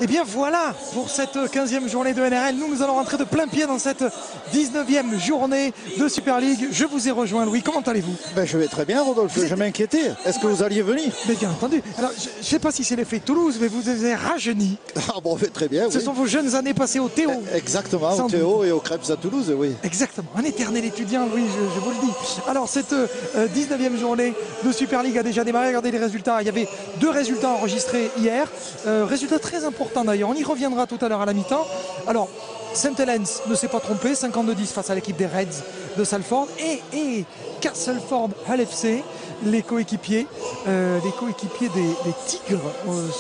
Et bien voilà pour cette 15e journée de NRL. Nous allons rentrer de plein pied dans cette 19e journée de Super League. Je vous ai rejoint, Louis. Comment allez-vous? Je vais très bien, Rodolphe. Je m'inquiétais. Est-ce que vous alliez venir? Mais bien entendu. Alors, je ne sais pas si c'est l'effet Toulouse, mais vous avez rajeuni. Ah bon, très bien. Ce sont vos jeunes années passées au Théo. Exactement, au Théo et au Crêpes à Toulouse, oui. Exactement. Un éternel étudiant, Louis, je vous le dis. Alors, cette 19e journée de Super League a déjà démarré. Regardez les résultats. Il y avait 2 résultats enregistrés hier. Résultats très importants d'ailleurs. On y reviendra tout à l'heure à la mi-temps. Alors, St. Helens ne s'est pas trompé, 52-10 face à l'équipe des Reds de Salford et Castleford Hull FC, les coéquipiers des Tigres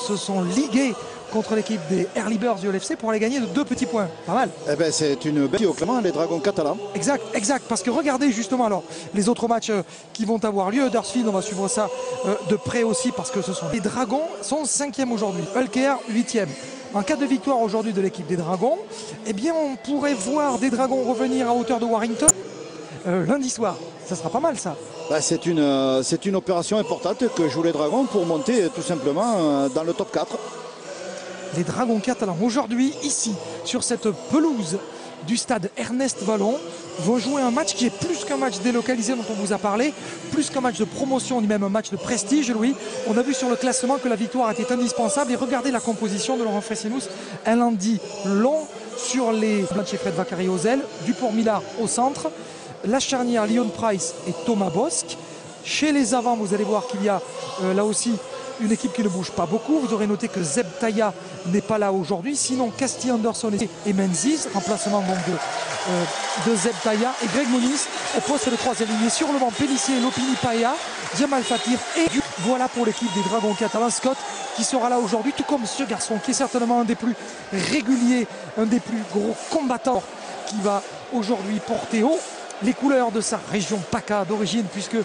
se sont ligués contre l'équipe des Early Birds du LFC pour aller gagner de 2 petits points. Pas mal. Eh ben, c'est une belle au Clément, les Dragons catalans. Exact, parce que regardez justement alors les autres matchs qui vont avoir lieu. Huddersfield, on va suivre ça de près aussi parce que ce sont les Dragons sont 5e aujourd'hui, Hull KR 8e. En cas de victoire aujourd'hui de l'équipe des Dragons, eh bien on pourrait voir des Dragons revenir à hauteur de Warrington lundi soir. Ça sera pas mal ça. C'est une opération importante que jouent les Dragons pour monter tout simplement dans le top 4. Les Dragons catalans aujourd'hui ici sur cette pelouse du stade Ernest Vallon vont jouer un match qui est plus qu'un match délocalisé dont on vous a parlé, plus qu'un match de promotion ni même un match de prestige, Louis. On a vu sur le classement que la victoire était indispensable et regardez la composition de Laurent Fressinous, un lundi long sur les Blanche et Fred Vacari aux ailes, Dupont-Millard au centre, la charnière Leon Price et Thomas Bosque. Chez les avants, vous allez voir qu'il y a là aussi une équipe qui ne bouge pas beaucoup. Vous aurez noté que Zeb Taya n'est pas là aujourd'hui. Sinon, Casti Anderson et Menzies, remplacement donc de Zeb Taya. Et Greg Muniz au poste de 3e ligne. Sur le banc, Pellissier, Lopini Paya, Jamal Fatir. Et voilà pour l'équipe des Dragons catalans, Scott, qui sera là aujourd'hui, tout comme ce garçon qui est certainement un des plus réguliers, un des plus gros combattants qui va aujourd'hui porter haut les couleurs de sa région PACA d'origine, puisque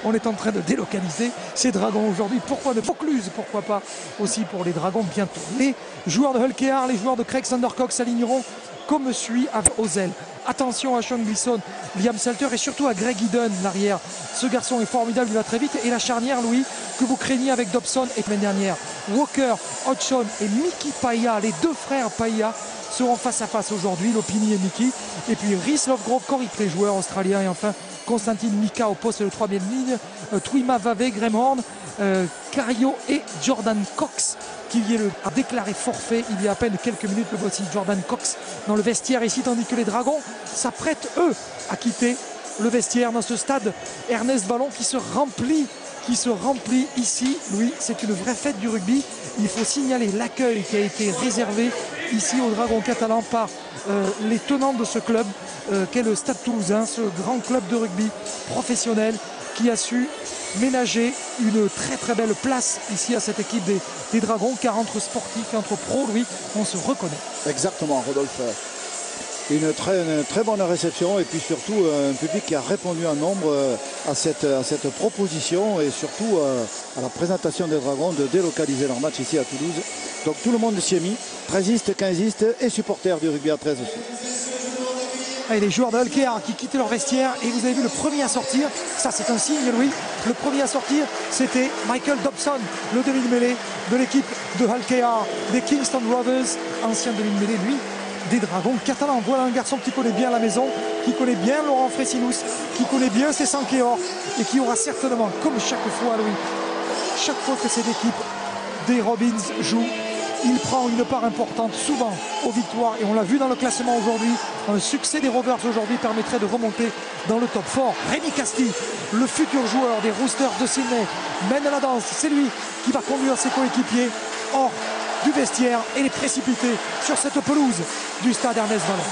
on est en train de délocaliser ces Dragons aujourd'hui. Pourquoi de Vaucluse, pourquoi pas aussi pour les Dragons bientôt. Les joueurs de Hull KR, les joueurs de Craig Sandercock s'aligneront comme suit avec Ozel. Attention à Sean Gleason, Liam Salter et surtout à Greg Eden, l'arrière. Ce garçon est formidable, il va très vite. Et la charnière, Louis, que vous craignez avec Dobson et l'année dernière. Walker, Hodgson et Mickey Paya, les 2 frères Paya, seront face à face aujourd'hui, Lopini et Mickey. Et puis Rhys Lovegrove, Corey Clay, joueur australien. Et enfin Constantine Mika au poste de 3e ligne. Twima Vave, Graham Horn, Cario et Jordan Cox, qui a déclaré forfait il y a à peine quelques minutes. Le voici Jordan Cox dans le vestiaire ici, tandis que les Dragons s'apprêtent eux à quitter le vestiaire dans ce stade Ernest Vallon qui se remplit ici. Louis, c'est une vraie fête du rugby. Il faut signaler l'accueil qui a été réservé ici aux Dragons catalans par les tenants de ce club qu'est le Stade Toulousain, ce grand club de rugby professionnel qui a su ménager une très belle place ici à cette équipe des Dragons, car entre sportifs et entre pros, Louis, on se reconnaît. Exactement, Rodolphe. Une très bonne réception et puis surtout un public qui a répondu en nombre à cette proposition et surtout à la présentation des Dragons de délocaliser leur match ici à Toulouse. Donc tout le monde s'y est mis, 13istes, 15istes et supporters du rugby à 13 aussi. Et les joueurs de Hull KR qui quittent leur vestiaire et vous avez vu le premier à sortir, ça c'est un signe, Louis, le premier à sortir c'était Michael Dobson, le demi-mêlée de l'équipe de Hull KR, des Kingston Rovers, ancien demi-mêlée lui des Dragons catalans. Voilà un garçon qui connaît bien la maison, qui connaît bien Laurent Fressinous, qui connaît bien ses Sankéor et qui aura certainement, comme chaque fois, Louis, chaque fois que cette équipe des Robins joue, il prend une part importante souvent aux victoires et on l'a vu dans le classement aujourd'hui. Un succès des Rovers aujourd'hui permettrait de remonter dans le top 4. Rémi Casti, le futur joueur des Roosters de Sydney, mène la danse. C'est lui qui va conduire ses coéquipiers hors du vestiaire et les précipiter sur cette pelouse du stade Ernest Vallon.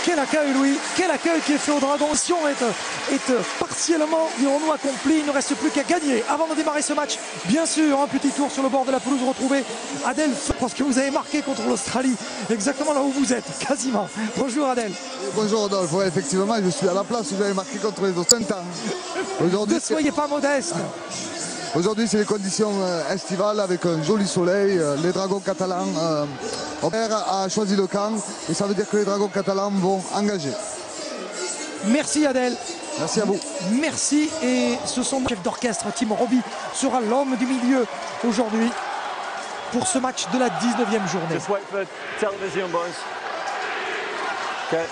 Quelle accueil, Louis. Quel accueil qui est fait au Dragon. La mission est partiellement, dirons-nous, accomplie. Il ne reste plus qu'à gagner avant de démarrer ce match. Bien sûr, un petit tour sur le bord de la pelouse, retrouver Adèle, parce que vous avez marqué contre l'Australie, exactement là où vous êtes, quasiment. Bonjour Adèle. Bonjour Rodolphe, ouais, effectivement, je suis à la place où j'avais marqué contre les Australiens. Ne soyez pas modeste. Aujourd'hui, c'est les conditions estivales avec un joli soleil. Les Dragons catalans, Robert a choisi le camp et ça veut dire que les Dragons catalans vont engager. Merci Adèle. Merci à vous. Merci, et ce sont le chef d'orchestre Tim Robbie sera l'homme du milieu aujourd'hui pour ce match de la 19e journée. Just wait for television, boys. Okay.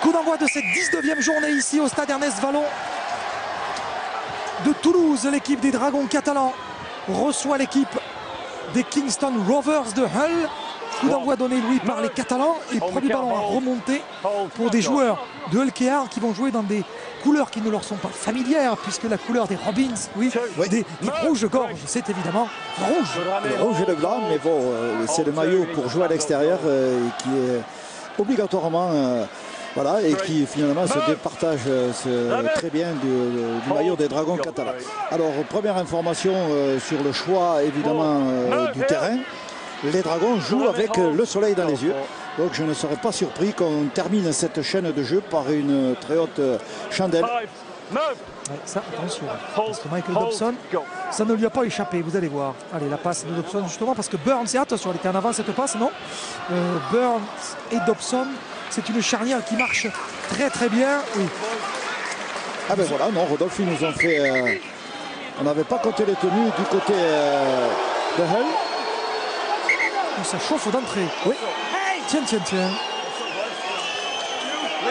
Coup d'envoi de cette 19e journée ici au stade Ernest Vallon de Toulouse. L'équipe des Dragons catalans reçoit l'équipe des Kingston Rovers de Hull. Coup d'envoi donné, Louis, par les Catalans, et premier ballon à remonter pour des joueurs de Hull KR qui vont jouer dans des couleurs qui ne leur sont pas familières, puisque la couleur des Robins, oui, des rouges-gorges, c'est évidemment rouge. Le rouge et le blanc, mais bon, c'est le maillot pour jouer à l'extérieur qui est obligatoirement voilà, et qui finalement se départage très bien du maillot des Dragons catalans. Alors, première information sur le choix évidemment du terrain. Les Dragons jouent avec le soleil dans les yeux. Donc je ne serais pas surpris qu'on termine cette chaîne de jeu par une très haute chandelle. Ouais, ça, attention, parce que Michael Dobson, ça ne lui a pas échappé, vous allez voir. Allez, la passe de Dobson, justement, parce que Burns, et attention, elle était en avant cette passe, non Burns et Dobson, c'est une charnière qui marche très très bien. Oui. Ah ben voilà, non, Rodolphe, ils nous ont fait... on n'avait pas compté les tenues du côté de Hull. Ça chauffe d'entrée. Oui. Tiens.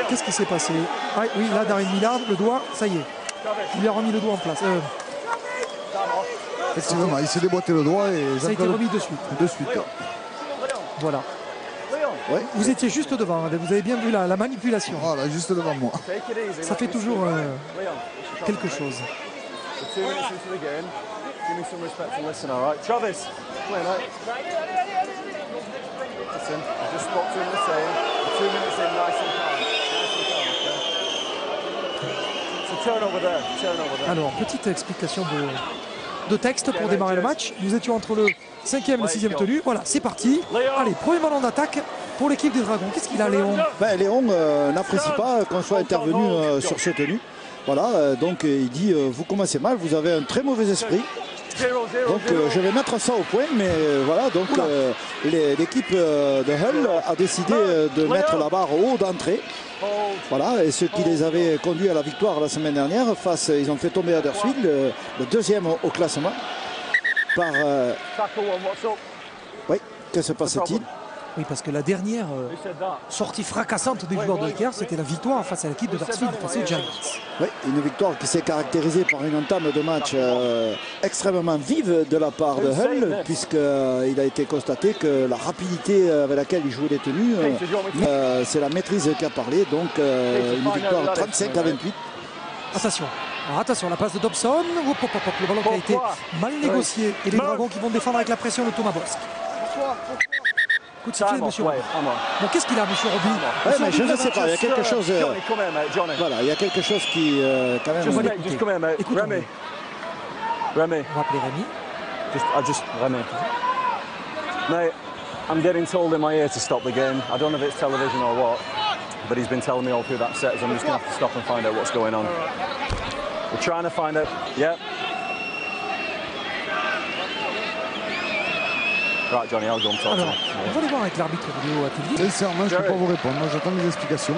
Qu'est-ce qui s'est passé? Ah, oui, là, Darren Millard, le doigt, ça y est. Il lui a remis le doigt en place. Effectivement, il s'est déboîté le doigt et ça a été remis de suite. De suite. Voilà. Ouais. Vous étiez juste devant, vous avez bien vu la manipulation. Voilà, juste devant moi. Ça fait toujours quelque chose. Give me some respect and listen, all right? Travis, come on, mate. Listen, I just spoke to him the same. 2 minutes in, nice and calm. Okay? So turn over there. Alors, petite explication de texte pour démarrer le match. Nous étions entre le 5e et le 6e tenue. Voilà, c'est parti. Allez, premier ballon d'attaque pour l'équipe des Dragons. Qu'est-ce qu'il a, Léon? Ben, Léon n'apprécie pas qu'on soit intervenu sur ce tenue. Voilà, donc il dit vous commencez mal, vous avez un très mauvais esprit. Donc je vais mettre ça au point, mais voilà, donc l'équipe de Hull a décidé de mettre la barre haut d'entrée. Voilà, et ce qui les avait conduits à la victoire la semaine dernière, ils ont fait tomber Huddersfield, le deuxième au classement. Par oui, que se passe-t-il? Oui, parce que la dernière sortie fracassante des joueurs de Hull, c'était la victoire face à l'équipe de Huddersfield, face aux Giants. Oui, une victoire qui s'est caractérisée par une entame de match extrêmement vive de la part de Hull, puisqu'il a été constaté que la rapidité avec laquelle il jouait les tenues, c'est la maîtrise qui a parlé, donc une victoire 35-28. Attention. Alors attention, la passe de Dobson, le ballon qui a été mal négocié, et les Dragons qui vont défendre avec la pression de Thomas Bosque. Coup de sifflet, monsieur Robbie. Bon, qu'est-ce qu'il a, monsieur Robbie? Ouais, mais je ne sais pas, il y a quelque chose. Voilà, il y a quelque chose qui quand même. Just come here, mate. Écoute, Remy. Remy. on va appeler Rémi. Remy. Mate, I'm getting told in my ear to stop the game. I don't know if it's television or what, but he's been telling me all through that set, so I'm just going to have to stop and find out what's going on. We're trying to find out. Yep. Right, Johnny, I'll go and talk to him. On va aller voir avec l'arbitre vidéo à TV. Sincèrement, je ne peux pas vous répondre. Moi, j'attends des explications.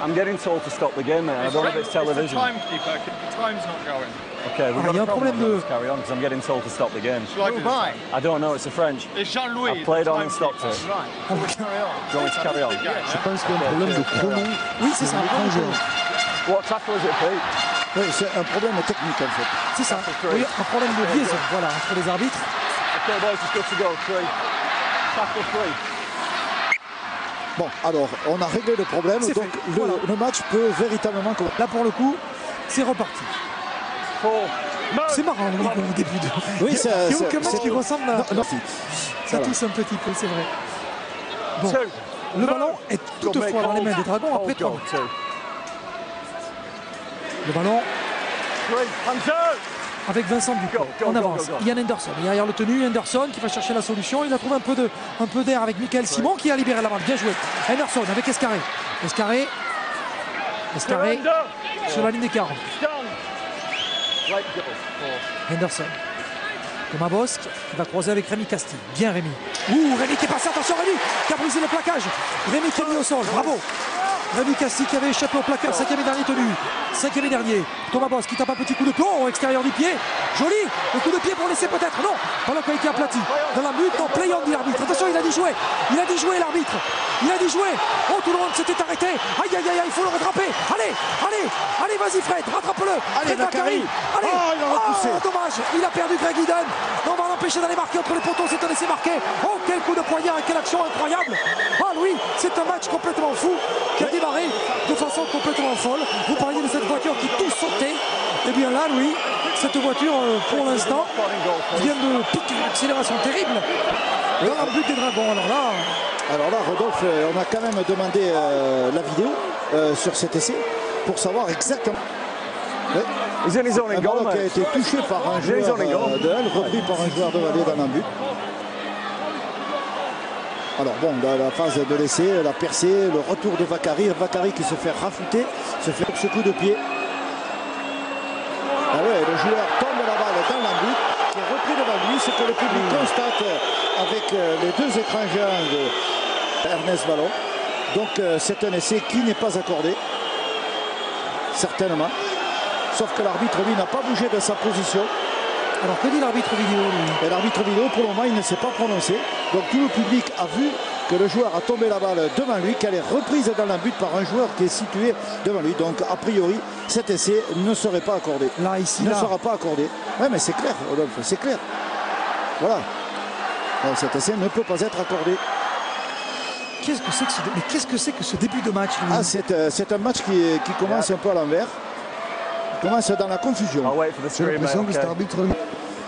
I'm getting told to stop the game, mate. I don't know if it's television. Timekeeper, the time's not going. Okay, we've got il y a a un problem. problème de- Let's carry on because I'm getting told to stop the game. Shall I do the same? I don't know. It's a French. It's Jean-Louis. I played the on and stopped timekeeper. it. Right. On va- Carry on. Do you want me to carry on? Je pense qu'il y a un problème de chrono. Oui, c'est ça. Étranger. What tackle is it, Pete? Oui, c'est un problème technique en fait. C'est ça. Oui, un problème de liaison, voilà, entre les arbitres. Okay, boys, it's good to go. 3. Tackle 3. Bon, alors, on a réglé le problème, C'est donc fait. Voilà. le match peut véritablement commencer. Là, pour le coup, c'est reparti. 4. C'est marrant, Louis, au début de... Oui, il n'y a aucun match c'est- qui ressemble à... Non, Ça voilà. tousse un petit peu, c'est vrai. Bon, 2. Le ballon est toutefois dans les mains des Dragons après 3 minutes. Le ballon avec Vincent Dupont. On avance. Ian Henderson. Derrière le tenu, Henderson qui va chercher la solution. Il a trouvé un peu d'air avec Michael Simon qui a libéré la balle. Bien joué. Henderson avec Escarré. Escarré sur la ligne des 40. Henderson. Thomas Bosque qui va croiser avec Rémi Castille. Bien Rémi. Rémi qui est passé. Attention Rémi qui a brisé le plaquage. Rémi qui est mis au sol. Bravo. Rémi Castille qui avait échappé au placard, 5e et dernier tenu. 5e et dernier. Thomas Bosque qui tape un petit coup de plomb au extérieur du pied. Joli. Le coup de pied pour laisser peut-être. Non. Ballon qui a été aplati. Dans la but, en play-on dit l'arbitre. Attention, il a dit jouer. Il a dit jouer l'arbitre. Il a dit jouer. Oh, tout le monde s'était arrêté. Aïe, aïe, aïe, il faut le rattraper. Allez, vas-y Fred, rattrape-le. Allez, Vakari. Allez. Il a repoussé. Dommage. Il a perdu Greg Eden. On va l'empêcher d'aller marquer entre les poteaux. C'est un essai marqué. Oh, quel coup de poignard et quelle action incroyable. Ah, Louis, c'est un match complètement fou qui a démarré de façon complètement folle. Vous parliez de cette voiture qui tout sautait. Et bien là, Louis, cette voiture, pour l'instant, vient de piquer une accélération terrible dans la but des Dragons. Alors là, Rodolphe, on a quand même demandé la vidéo sur cet essai pour savoir exactement. Un ballon qui a été touché par un joueur de L, repris par un joueur de Valais dans un but. Alors bon, dans la phase de l'essai, la percée, le retour de Vakari qui se fait rafouter, se fait ce coup de pied. Ah ouais, le joueur tombe la balle dans l'embut, qui est repris devant lui, ce que le public constate avec les deux écrans géants de Ernest Vallon. Donc c'est un essai qui n'est pas accordé, certainement. Sauf que l'arbitre, lui, n'a pas bougé de sa position. Alors que dit l'arbitre vidéo, lui? Et l'arbitre vidéo, pour le moment, il ne s'est pas prononcé. Donc tout le public a vu que le joueur a tombé la balle devant lui, qu'elle est reprise dans la but par un joueur qui est situé devant lui. Donc a priori, cet essai ne serait pas accordé. Ne sera pas accordé. Oui, mais c'est clair, Rodolphe, c'est clair. Voilà. Donc, cet essai ne peut pas être accordé. Qu'est-ce que c'est que ce début de match, lui? C'est un match qui commence un peu à l'envers. Commence dans la confusion. J'ai l'impression que cet arbitre...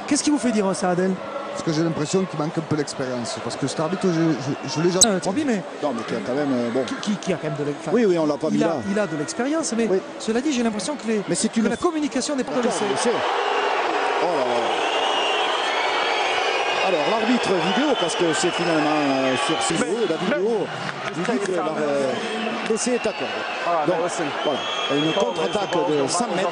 Qu'est-ce qui vous fait dire ça, Adèle? Parce que j'ai l'impression qu'il manque un peu l'expérience. Parce que cet arbitre, je l'ai jamais... mais... Non, mais qui a quand même... Bon. Qui a quand même de l'expérience. Oui, on l'a pas mis là. Il a de l'expérience, mais oui. Cela dit, j'ai l'impression que, la communication n'est pas de l'essai. Oh là là. Alors, l'arbitre vidéo, parce que c'est finalement sur ces vidéos, la vidéo, il dit que l'essai est accordé. Donc, voilà. Une contre-attaque de 100 mètres.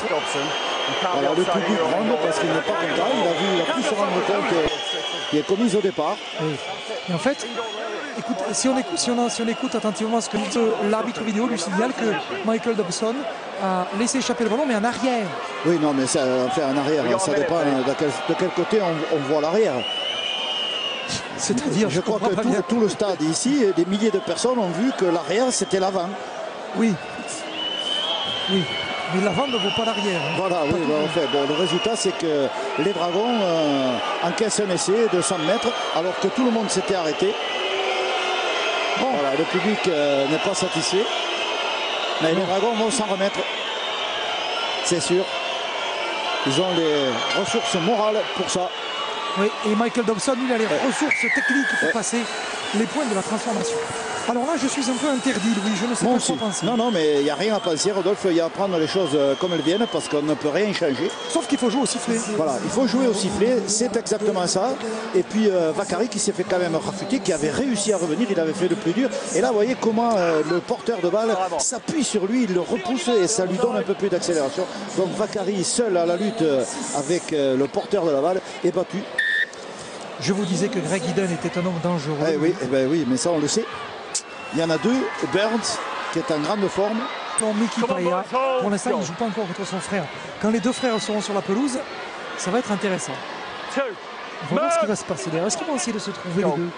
Alors, le public gronde parce qu'il n'est pas content. Il a pu se rendre compte qu'il est commise au départ. Oui. Et en fait, écoute, si on écoute attentivement ce que dit l'arbitre vidéo, lui signale que Michael Dobson a laissé échapper le ballon, mais en arrière. Oui, non, mais ça, faire en arrière, ça dépend de quel côté on voit l'arrière. C'est-à-dire, je crois que tout le stade ici, des milliers de personnes ont vu que l'arrière c'était l'avant. Oui. Mais l'avant ne vaut pas l'arrière. Voilà, oui, en fait. Bon, le résultat c'est que les Dragons encaissent un essai de 100 mètres alors que tout le monde s'était arrêté. Bon. Voilà, le public n'est pas satisfait. Mais les Dragons vont s'en remettre. C'est sûr. Ils ont les ressources morales pour ça. Oui, et Michael Dobson, il a les ressources techniques pour passer les points de la transformation. Alors là, je suis un peu interdit, Louis, je ne sais pas quoi penser. Non, mais il n'y a rien à penser, Rodolphe, il y a à prendre les choses comme elles viennent parce qu'on ne peut rien changer. Sauf qu'il faut jouer au sifflet. Voilà, il faut jouer au sifflet, c'est exactement ça. Et puis Vakari qui s'est fait quand même rafuter, qui avait réussi à revenir, il avait fait le plus dur. Et là, vous voyez comment le porteur de balle s'appuie sur lui, il le repousse et ça lui donne un peu plus d'accélération. Donc Vakari, seul à la lutte avec le porteur de la balle, est battu. Je vous disais que Greg Eden était un homme dangereux. Oui, mais ça on le sait. Il y en a deux, Burns qui est en grande forme. Mickey Paya, pour l'instant il ne joue pas encore contre son frère. Quand les deux frères seront sur la pelouse, ça va être intéressant. On va voir ce qui va se passer derrière. Est-ce qu'ils vont essayer de se trouver les deux?